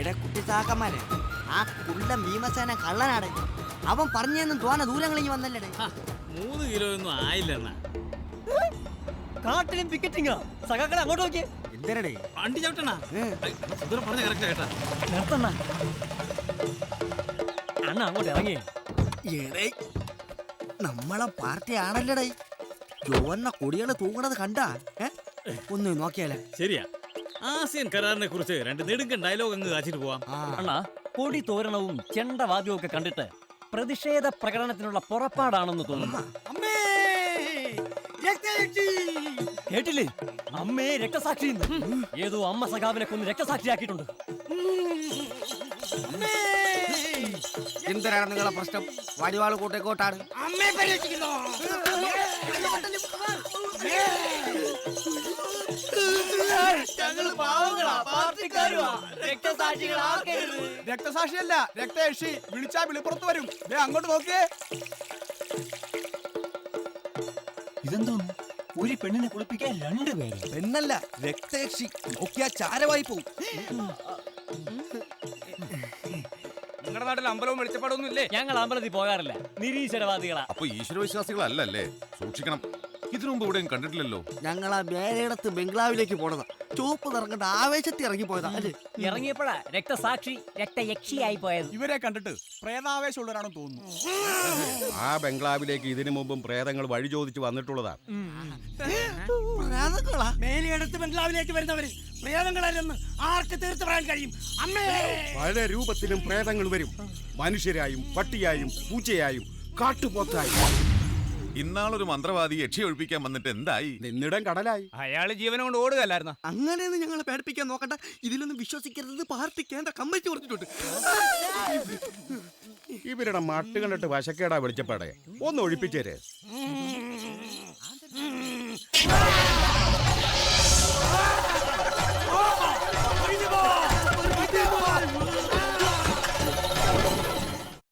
എടെ കുട്ടിസാക്കന്മാരെ, ആ കുള്ള ഭീമസേന കള്ളനാടെ. അവൻ പറഞ്ഞെന്നും തോന്ന ദൂരങ്ങളിങ്ങി വന്നല്ലേ. 3 കിലോ ഒന്നും ആയില്ലെന്ന. കാട്ടിലും പിക്കറ്റിങ്ങാ. സഖാക്കളെ അങ്ങോട്ട് നോക്കിയേ. എന്തരടേ വണ്ടി ചവിട്ടണ പറഞ്ഞ കറക്റ്റ് കേട്ടാ. നിർത്തണ്ണ അണ്ണ അങ്ങോട്ട് ഇറങ്ങിയേ. എടേ നമ്മളെ പാർട്ടി ആണല്ലടേ. ചുവന്ന കൊടികള് തൂങ്ങണത് കണ്ടാ? ഒന്ന് നോക്കിയാലേ. ശരിയാ, ആസിയൻ കരാറിനെ കുറിച്ച് 2 നെടുങ്കൻ ഡയലോഗ് അങ്ങ് കാച്ചിട്ട് പോവാം. അണ്ണാ, കൊടി തോരണവും ചെണ്ടവാദ്യവും ഒക്കെ കണ്ടിട്ട് പ്രതിഷേധ പ്രകടനത്തിനുള്ള പുറപ്പാടാണെന്ന് തോന്നുന്നു. കേട്ടില്ലേ? അമ്മേ രക്തസാക്ഷി. ഏതോ അമ്മ സഖാവിനെ കൊന്ന് രക്തസാക്ഷിയാക്കിയിട്ടുണ്ട്. എന്തിനാണ് നിങ്ങളെ പ്രശ്നം? വടിവാള് കൂട്ടേക്കോട്ടാണ്. രക്തസാക്ഷിയല്ല, രക്തയക്ഷി. വിളിച്ചാ വിളിപ്പുറത്ത് വരും. അങ്ങോട്ട് നോക്കിയേ. ഇതെന്തോന്നു? ഒരു പെണ്ണിനെ കുളിപ്പിക്കാൻ 2 പേര്. പെണ്ണല്ല, രക്തയക്ഷി. നോക്കിയാ ചാരമായി പോവും. നിങ്ങളുടെ നാട്ടിൽ അമ്പലവും വെളിച്ചപ്പാടൊന്നും ഇല്ലേ? ഞങ്ങൾ അമ്പലത്തിൽ പോകാറില്ല. നിരീശ്വരവാദികളാ. അപ്പൊ ഈശ്വരവിശ്വാസികളല്ലേ? സൂക്ഷിക്കണം. ഇതിനു മുമ്പ് ഇവിടെയും കണ്ടിട്ടില്ലല്ലോ. ഞങ്ങളാ വേലയിടത്ത് ബംഗ്ലാവിലേക്ക് പോണതാ. ചുവപ്പ് നിറങ്ങേണ്ട ആവേശത്തിൽ ഇറങ്ങി പോയതാ അല്ലേ? ഇറങ്ങിയപ്പോഴാ രക്തസാക്ഷി രക്തയക്ഷിയായി പോയത്. ഇവരെ കണ്ടിട്ട് പ്രേതാവേശമുള്ളവരാണെന്ന് തോന്നുന്നു. ആ ബംഗ്ലാവിലേക്ക് ഇതിനു മുമ്പും പ്രേതങ്ങൾ വഴി ചോദിച്ചു വന്നിട്ടുള്ളതാ. വേലയിടത്ത് ബംഗ്ലാവിലേക്ക് വരുന്നവര് പ്രേതങ്ങളല്ലെന്ന് ആർക്ക് തീർത്ത് പറയാൻ കഴിയും? അമ്മേ, പല രൂപത്തിലും പ്രേതങ്ങൾ വരും. മനുഷ്യരായും പട്ടിയായും പൂച്ചയായും കാട്ടുപോത്തായും. ഇന്നാളൊരു മന്ത്രവാദി യക്ഷി ഒഴിപ്പിക്കാൻ വന്നിട്ട് എന്തായി? നിന്നിടം കടലായി. അയാള് ജീവനം കൊണ്ട് ഓടുകയല്ലായിരുന്ന. അങ്ങനെയൊന്നും ഞങ്ങളെ പേടിപ്പിക്കാൻ നോക്കണ്ട. ഇതിലൊന്നും വിശ്വസിക്കരുത്. പാർട്ടി കേന്ദ്ര കമ്മിറ്റി പറഞ്ഞിട്ടുണ്ട്. ഇവരുടെ മട്ട് കണ്ടിട്ട് വശക്കേടാ വിളിച്ചപ്പാടെ. ഒന്ന് ഒഴിപ്പിച്ചേര്.